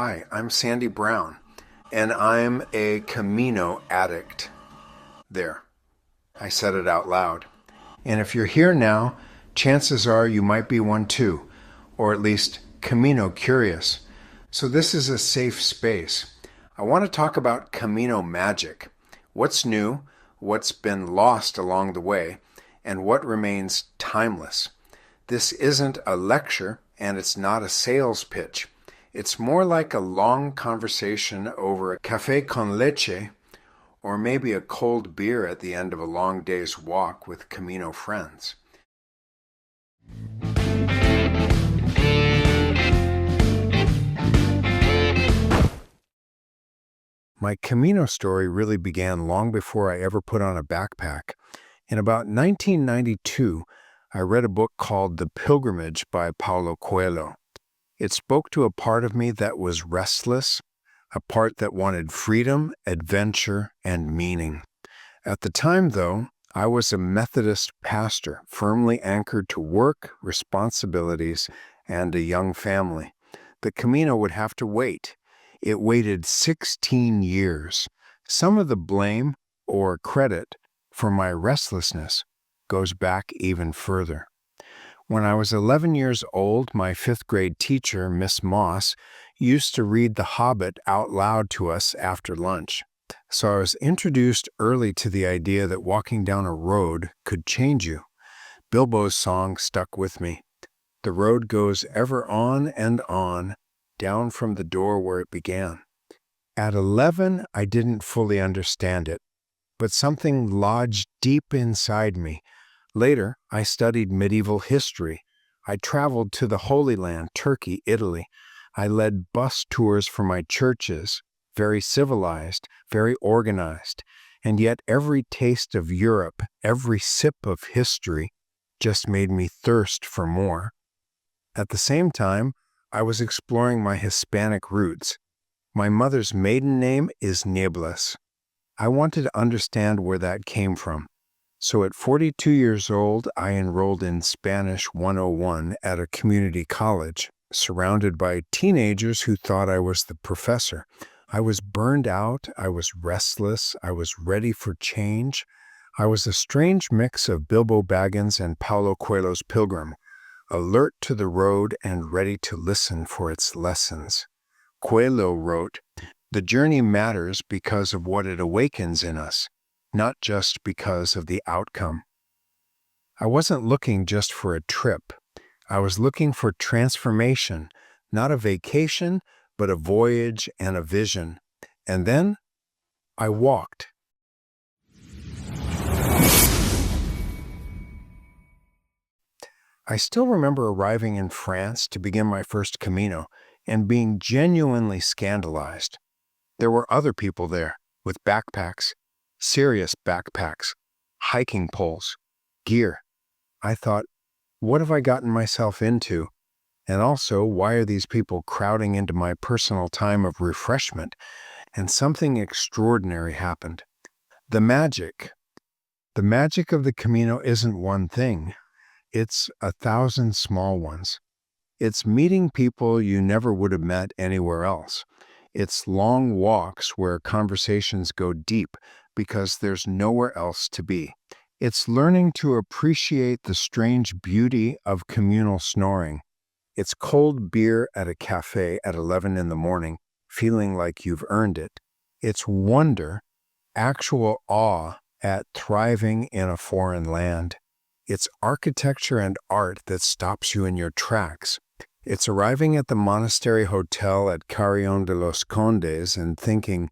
Hi, I'm Sandy Brown, and I'm a Camino addict. There, I said it out loud. And if you're here now, chances are you might be one too, or at least Camino curious. So this is a safe space. I want to talk about Camino magic. What's new, what's been lost along the way, and what remains timeless. This isn't a lecture, and it's not a sales pitch. It's more like a long conversation over a café con leche, or maybe a cold beer at the end of a long day's walk with Camino friends. My Camino story really began long before I ever put on a backpack. In about 1992, I read a book called The Pilgrimage by Paulo Coelho. It spoke to a part of me that was restless, a part that wanted freedom, adventure, and meaning. At the time, though, I was a Methodist pastor, firmly anchored to work, responsibilities, and a young family. The Camino would have to wait. It waited 16 years. Some of the blame or credit for my restlessness goes back even further. When I was 11 years old, my fifth grade teacher, Miss Moss, used to read The Hobbit out loud to us after lunch. So I was introduced early to the idea that walking down a road could change you. Bilbo's song stuck with me. The road goes ever on and on, down from the door where it began. At 11, I didn't fully understand it, but something lodged deep inside me. Later, I studied medieval history. I traveled to the Holy Land, Turkey, Italy. I led bus tours for my churches, very civilized, very organized, and yet every taste of Europe, every sip of history, just made me thirst for more. At the same time, I was exploring my Hispanic roots. My mother's maiden name is Nieblas. I wanted to understand where that came from. So at 42 years old, I enrolled in Spanish 101 at a community college, surrounded by teenagers who thought I was the professor. I was burned out, I was restless, I was ready for change. I was a strange mix of Bilbo Baggins and Paulo Coelho's Pilgrim, alert to the road and ready to listen for its lessons. Coelho wrote, "The journey matters because of what it awakens in us, not just because of the outcome." I wasn't looking just for a trip. I was looking for transformation, not a vacation, but a voyage and a vision. And then I walked. I still remember arriving in France to begin my first Camino and being genuinely scandalized. There were other people there with backpacks, serious backpacks, hiking poles, gear. I thought, what have I gotten myself into? And also, why are these people crowding into my personal time of refreshment? And something extraordinary happened. The magic of the Camino isn't one thing. It's 1,000 small ones. It's meeting people you never would have met anywhere else. It's long walks where conversations go deep because there's nowhere else to be. It's learning to appreciate the strange beauty of communal snoring. It's cold beer at a cafe at 11 in the morning, feeling like you've earned it. It's wonder, actual awe at thriving in a foreign land. It's architecture and art that stops you in your tracks. It's arriving at the monastery hotel at Carrion de los Condes and thinking,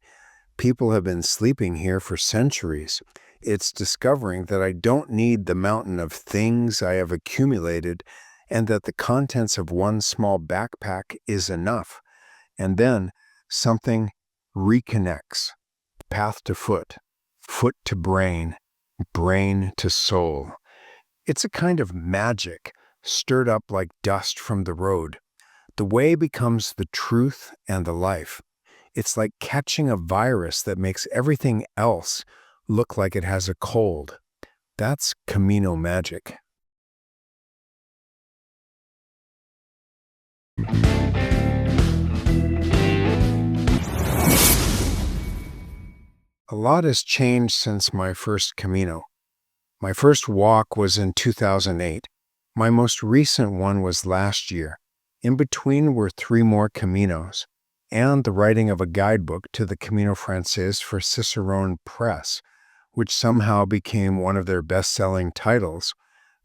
people have been sleeping here for centuries. It's discovering that I don't need the mountain of things I have accumulated and that the contents of one small backpack is enough. And then something reconnects. Path to foot, foot to brain, brain to soul. It's a kind of magic stirred up like dust from the road. The way becomes the truth and the life. It's like catching a virus that makes everything else look like it has a cold. That's Camino magic. A lot has changed since my first Camino. My first walk was in 2008. My most recent one was last year. In between were 3 more Caminos and the writing of a guidebook to the Camino Francés for Cicerone Press, which somehow became one of their best-selling titles.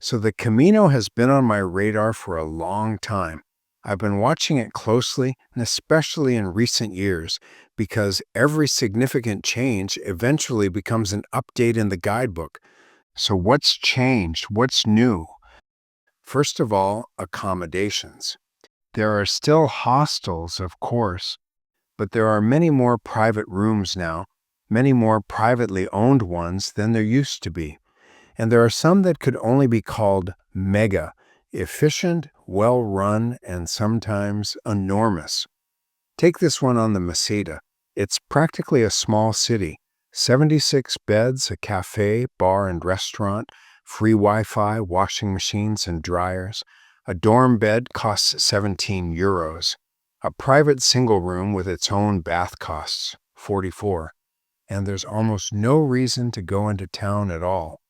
So the Camino has been on my radar for a long time. I've been watching it closely, and especially in recent years, because every significant change eventually becomes an update in the guidebook. So what's changed? What's new? First of all, accommodations. There are still hostels, of course, but there are many more private rooms now, many more privately owned ones than there used to be. And there are some that could only be called mega, efficient, well-run, and sometimes enormous. Take this one on the Meseta. It's practically a small city. 76 beds, a cafe, bar, and restaurant, free Wi-Fi, washing machines and dryers. A dorm bed costs 17 euros. A private single room with its own bath costs 44. And there's almost no reason to go into town at all.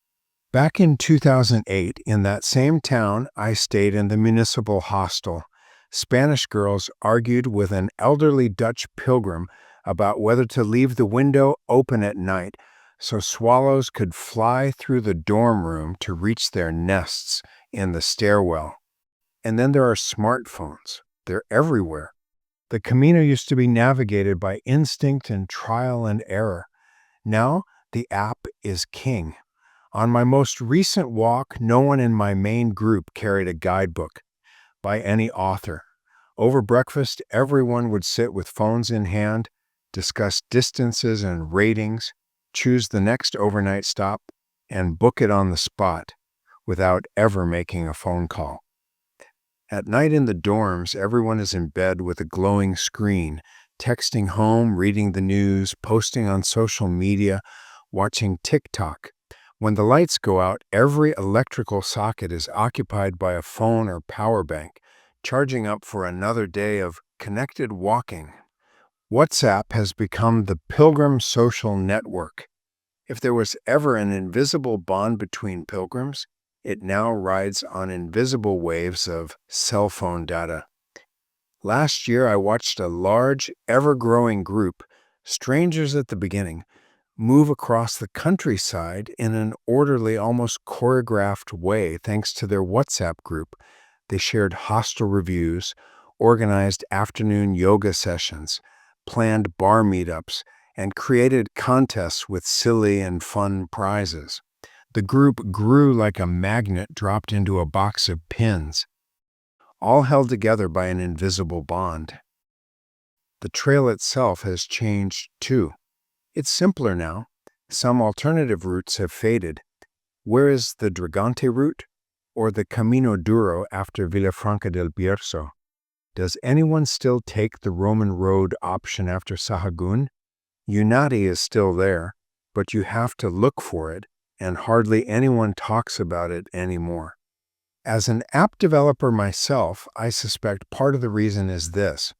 Back in 2008, in that same town, I stayed in the municipal hostel. Spanish girls argued with an elderly Dutch pilgrim about whether to leave the window open at night so swallows could fly through the dorm room to reach their nests in the stairwell. And then there are smartphones. They're everywhere. The Camino used to be navigated by instinct and trial and error. Now, the app is king. On my most recent walk, no one in my main group carried a guidebook by any author. Over breakfast, everyone would sit with phones in hand, discuss distances and ratings, choose the next overnight stop, and book it on the spot without ever making a phone call. At night in the dorms, everyone is in bed with a glowing screen, texting home, reading the news, posting on social media, watching TikTok. When the lights go out, every electrical socket is occupied by a phone or power bank, charging up for another day of connected walking. WhatsApp has become the pilgrim social network. If there was ever an invisible bond between pilgrims, it now rides on invisible waves of cell phone data. Last year, I watched a large, ever-growing group, strangers at the beginning, move across the countryside in an orderly, almost choreographed way thanks to their WhatsApp group. They shared hostel reviews, organized afternoon yoga sessions, planned bar meetups, and created contests with silly and fun prizes. The group grew like a magnet dropped into a box of pins, all held together by an invisible bond. The trail itself has changed too. It's simpler now. Some alternative routes have faded. Where is the Dragante route or the Camino Duro after Villafranca del Bierzo? Does anyone still take the Roman road option after Sahagún? Unati is still there, but you have to look for it, and hardly anyone talks about it anymore. As an app developer myself, I suspect part of the reason is this.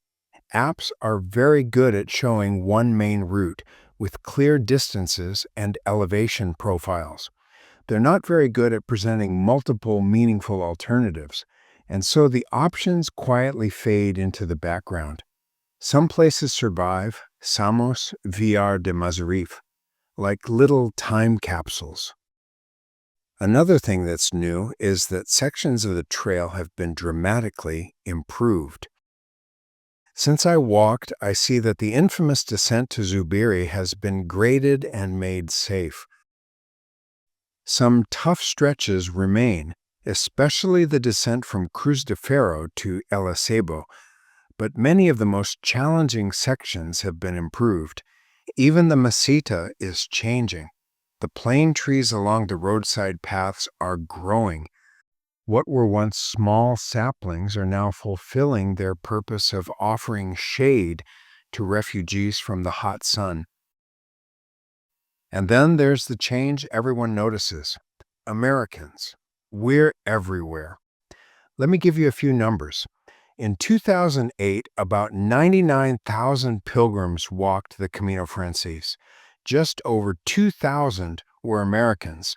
Apps are very good at showing one main route with clear distances and elevation profiles. They're not very good at presenting multiple meaningful alternatives, and so the options quietly fade into the background. Some places survive, Samos, Villar de Mazarif, like little time capsules. Another thing that's new is that sections of the trail have been dramatically improved. Since I walked, I see that the infamous descent to Zubiri has been graded and made safe. Some tough stretches remain, especially the descent from Cruz de Ferro to El Acebo, but many of the most challenging sections have been improved. Even the Meseta is changing. The plane trees along the roadside paths are growing. What were once small saplings are now fulfilling their purpose of offering shade to refugees from the hot sun. And then there's the change everyone notices. Americans. We're everywhere. Let me give you a few numbers. In 2008, about 99,000 pilgrims walked the Camino Francés. just over 2,000 were Americans.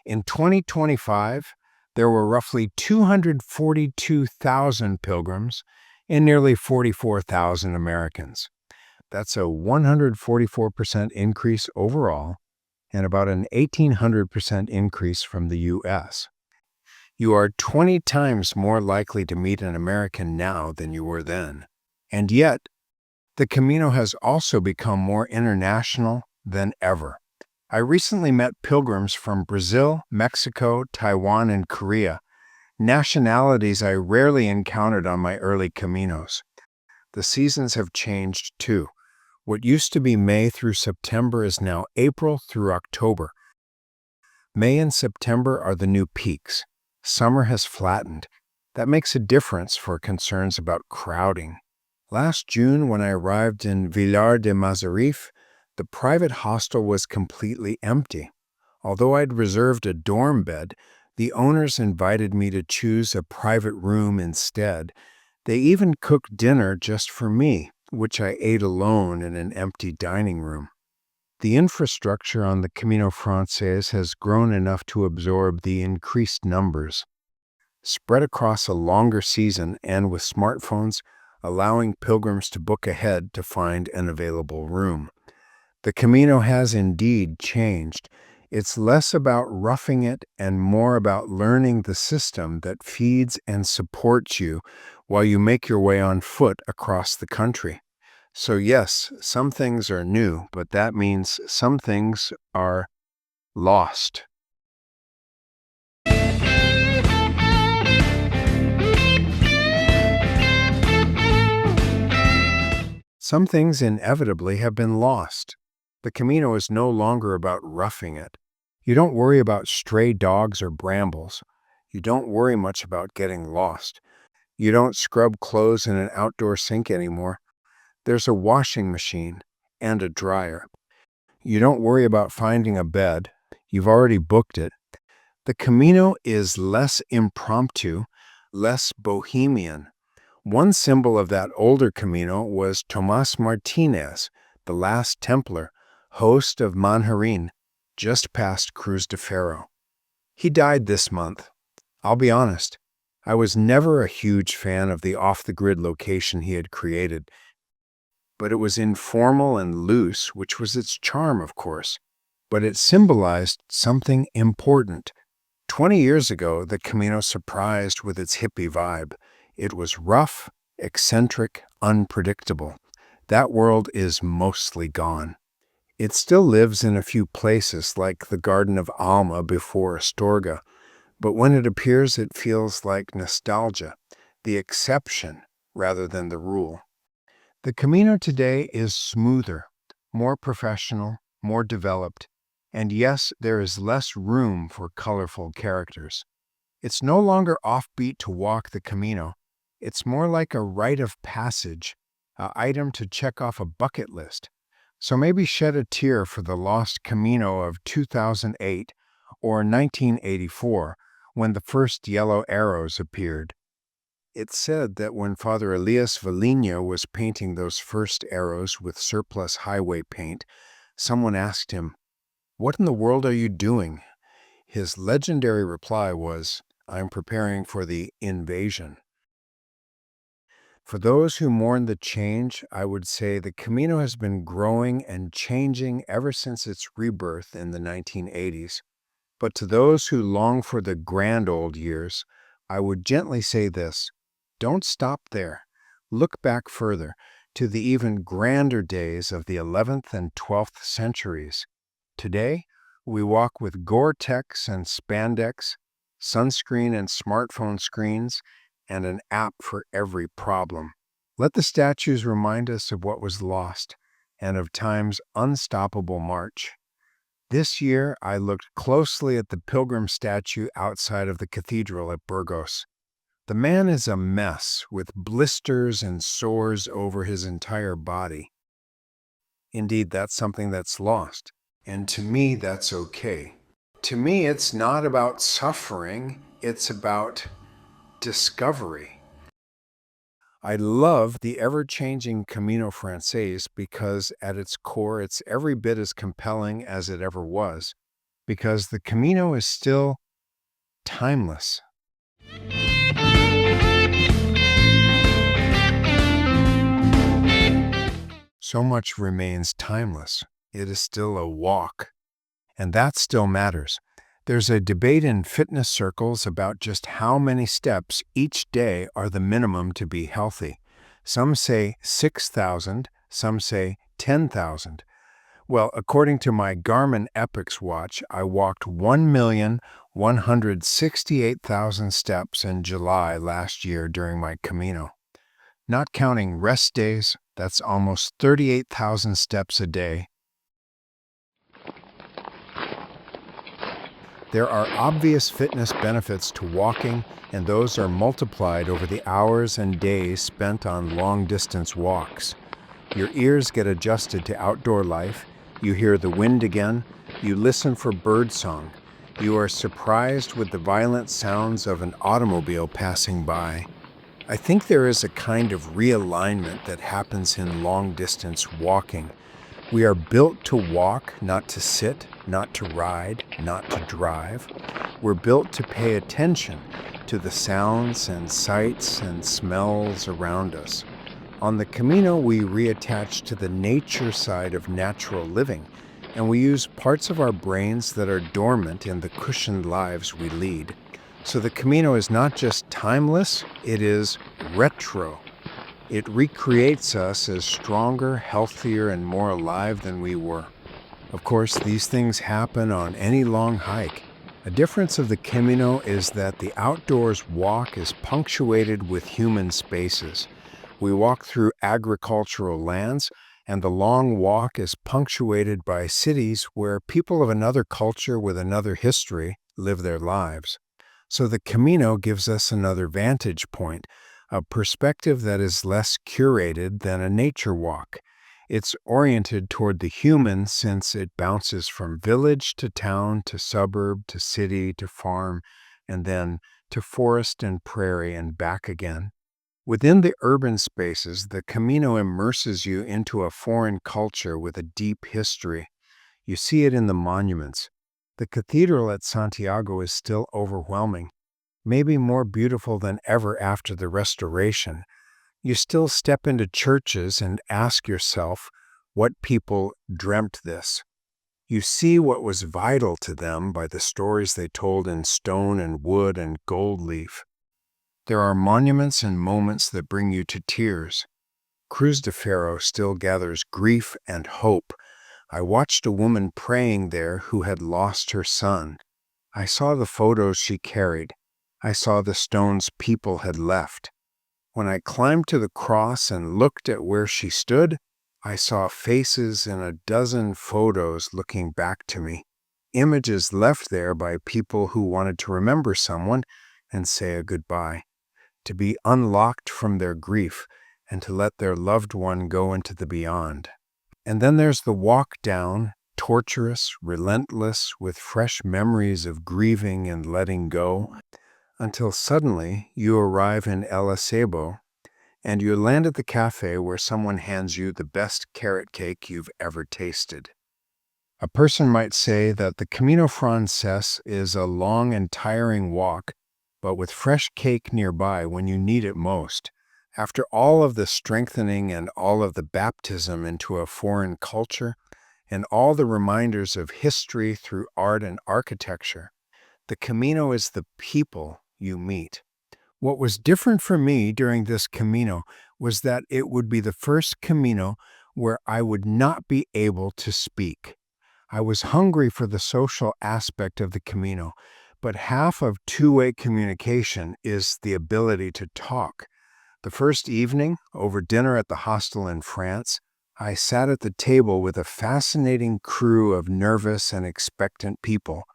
In 2025, there were roughly 242,000 pilgrims and nearly 44,000 Americans. That's a 144% increase overall and about an 1,800% increase from the U.S. You are 20 times more likely to meet an American now than you were then. And yet, the Camino has also become more international than ever. I recently met pilgrims from Brazil, Mexico, Taiwan, and Korea, nationalities I rarely encountered on my early Caminos. The seasons have changed too. What used to be May through September is now April through October. May and September are the new peaks. Summer has flattened. That makes a difference for concerns about crowding. Last June, when I arrived in Vilar de Mazarif, the private hostel was completely empty. Although I'd reserved a dorm bed, the owners invited me to choose a private room instead. They even cooked dinner just for me, which I ate alone in an empty dining room. The infrastructure on the Camino Francés has grown enough to absorb the increased numbers. Spread across a longer season and with smartphones, allowing pilgrims to book ahead to find an available room. The Camino has indeed changed. It's less about roughing it and more about learning the system that feeds and supports you while you make your way on foot across the country. So yes, some things are new, but that means some things are lost. Some things inevitably have been lost. The Camino is no longer about roughing it. You don't worry about stray dogs or brambles. You don't worry much about getting lost. You don't scrub clothes in an outdoor sink anymore. There's a washing machine and a dryer. You don't worry about finding a bed. You've already booked it. The Camino is less impromptu, less bohemian. One symbol of that older Camino was Tomás Martínez, the last Templar, host of Manjarín, just past Cruz de Ferro. He died this month. I'll be honest, I was never a huge fan of the off-the-grid location he had created, but it was informal and loose, which was its charm, of course. But it symbolized something important. 20 years ago, the Camino surprised with its hippie vibe. It was rough, eccentric, unpredictable. That world is mostly gone. It still lives in a few places, like the Garden of Alma before Astorga, but when it appears, it feels like nostalgia, the exception rather than the rule. The Camino today is smoother, more professional, more developed, and yes, there is less room for colorful characters. It's no longer offbeat to walk the Camino. It's more like a rite of passage, an item to check off a bucket list. So maybe shed a tear for the lost Camino of 2008 or 1984, when the first yellow arrows appeared. It's said that when Father Elias Valiño was painting those first arrows with surplus highway paint, someone asked him, "What in the world are you doing?" His legendary reply was, "I'm preparing for the invasion." For those who mourn the change, I would say the Camino has been growing and changing ever since its rebirth in the 1980s. But to those who long for the grand old years, I would gently say this: don't stop there. Look back further, to the even grander days of the 11th and 12th centuries. Today, we walk with Gore-Tex and spandex, sunscreen and smartphone screens, and an app for every problem. Let the statues remind us of what was lost and of time's unstoppable march. This year, I looked closely at the pilgrim statue outside of the cathedral at Burgos. The man is a mess with blisters and sores over his entire body. Indeed, that's something that's lost. And to me, that's okay. To me, it's not about suffering, it's about discovery. I love the ever-changing Camino Francés because at its core, it's every bit as compelling as it ever was, because the Camino is still timeless. So much remains timeless. It is still a walk, and that still matters. There's a debate in fitness circles about just how many steps each day are the minimum to be healthy. Some say 6,000, some say 10,000. Well, according to my Garmin Epix watch, I walked 1,168,000 steps in July last year during my Camino. Not counting rest days, that's almost 38,000 steps a day. There are obvious fitness benefits to walking, and those are multiplied over the hours and days spent on long-distance walks. Your ears get adjusted to outdoor life, you hear the wind again, you listen for birdsong, you are surprised with the violent sounds of an automobile passing by. I think there is a kind of realignment that happens in long-distance walking. We are built to walk, not to sit, not to ride, not to drive. We're built to pay attention to the sounds and sights and smells around us. On the Camino, we reattach to the nature side of natural living, and we use parts of our brains that are dormant in the cushioned lives we lead. So the Camino is not just timeless, it is retro. It recreates us as stronger, healthier, and more alive than we were. Of course, these things happen on any long hike. A difference of the Camino is that the outdoors walk is punctuated with human spaces. We walk through agricultural lands, and the long walk is punctuated by cities where people of another culture with another history live their lives. So the Camino gives us another vantage point, a perspective that is less curated than a nature walk. It's oriented toward the human since it bounces from village to town to suburb to city to farm and then to forest and prairie and back again. Within the urban spaces, the Camino immerses you into a foreign culture with a deep history. You see it in the monuments. The cathedral at Santiago is still overwhelming, maybe more beautiful than ever after the restoration. You still step into churches and ask yourself what people dreamt this. You see what was vital to them by the stories they told in stone and wood and gold leaf. There are monuments and moments that bring you to tears. Cruz de Ferro still gathers grief and hope. I watched a woman praying there who had lost her son. I saw the photos she carried. I saw the stones people had left. When I climbed to the cross and looked at where she stood, I saw faces in a dozen photos looking back to me. Images left there by people who wanted to remember someone and say a goodbye, to be unlocked from their grief and to let their loved one go into the beyond. And then there's the walk down, torturous, relentless, with fresh memories of grieving and letting go, until suddenly you arrive in El Acebo and you land at the cafe where someone hands you the best carrot cake you've ever tasted. A person might say that the Camino Francés is a long and tiring walk, but with fresh cake nearby when you need it most. After all of the strengthening and all of the baptism into a foreign culture, and all the reminders of history through art and architecture, the Camino is the people you meet. What was different for me during this Camino was that it would be the first Camino where I would not be able to speak. I was hungry for the social aspect of the Camino, but half of two-way communication is the ability to talk. The first evening, over dinner at the hostel in France, I sat at the table with a fascinating crew of nervous and expectant people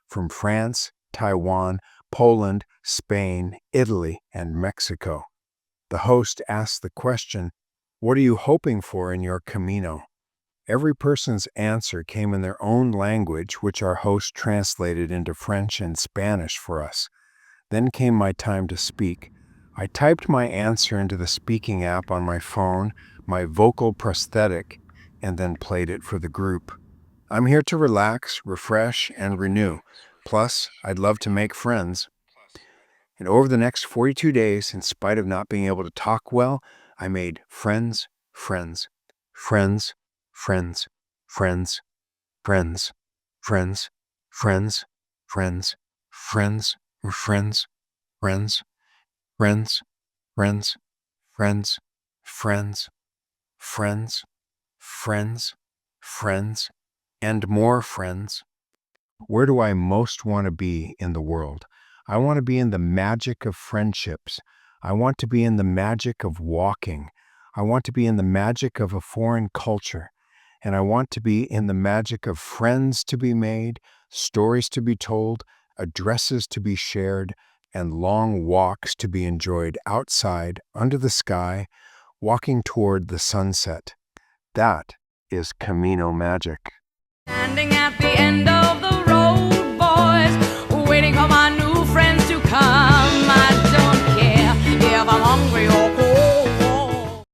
from France, Taiwan, Poland, Spain, Italy, and Mexico. The host asked the question, "What are you hoping for in your Camino?" Every person's answer came in their own language, which our host translated into French and Spanish for us. Then came my time to speak. I typed my answer into the speaking app on my phone, my vocal prosthetic, and then played it for the group. I'm here to relax, refresh, and renew. Plus, I'd love to make friends. And over the next 42 days, in spite of not being able to talk well, I made friends, friends, friends, friends, friends, friends, friends, friends, friends, friends, friends, friends, friends, friends, friends, friends, friends, friends, friends, and more friends. Where do I most want to be in the world? I want to be in the magic of friendships. I want to be in the magic of walking. I want to be in the magic of a foreign culture. And I want to be in the magic of friends to be made, stories to be told, addresses to be shared, and long walks to be enjoyed outside, under the sky, walking toward the sunset. That is Camino magic. Standing at the end of the road, boys, waiting for my new friends to come. I don't care if I'm hungry or cold.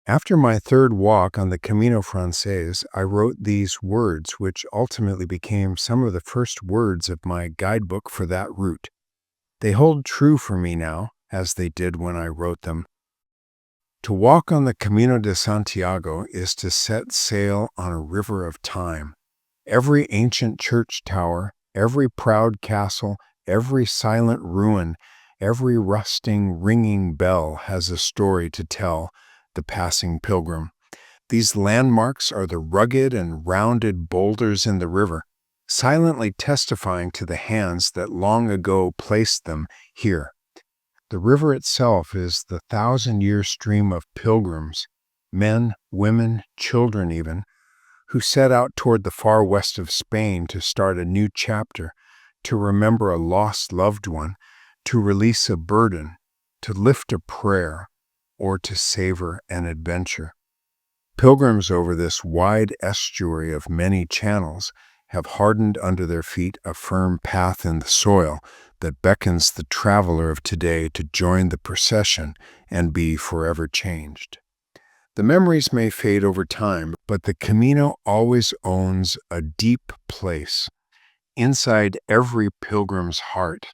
After my third walk on the Camino Francés, I wrote these words, which ultimately became some of the first words of my guidebook for that route. They hold true for me now, as they did when I wrote them. To walk on the Camino de Santiago is to set sail on a river of time. Every ancient church tower, every proud castle, every silent ruin, every rusting, ringing bell has a story to tell the passing pilgrim. These landmarks are the rugged and rounded boulders in the river, silently testifying to the hands that long ago placed them here. The river itself is the 1,000-year stream of pilgrims, men, women, children even, who set out toward the far west of Spain to start a new chapter, to remember a lost loved one, to release a burden, to lift a prayer, or to savor an adventure. Pilgrims over this wide estuary of many channels have hardened under their feet a firm path in the soil that beckons the traveler of today to join the procession and be forever changed. The memories may fade over time, but the Camino always owns a deep place inside every pilgrim's heart.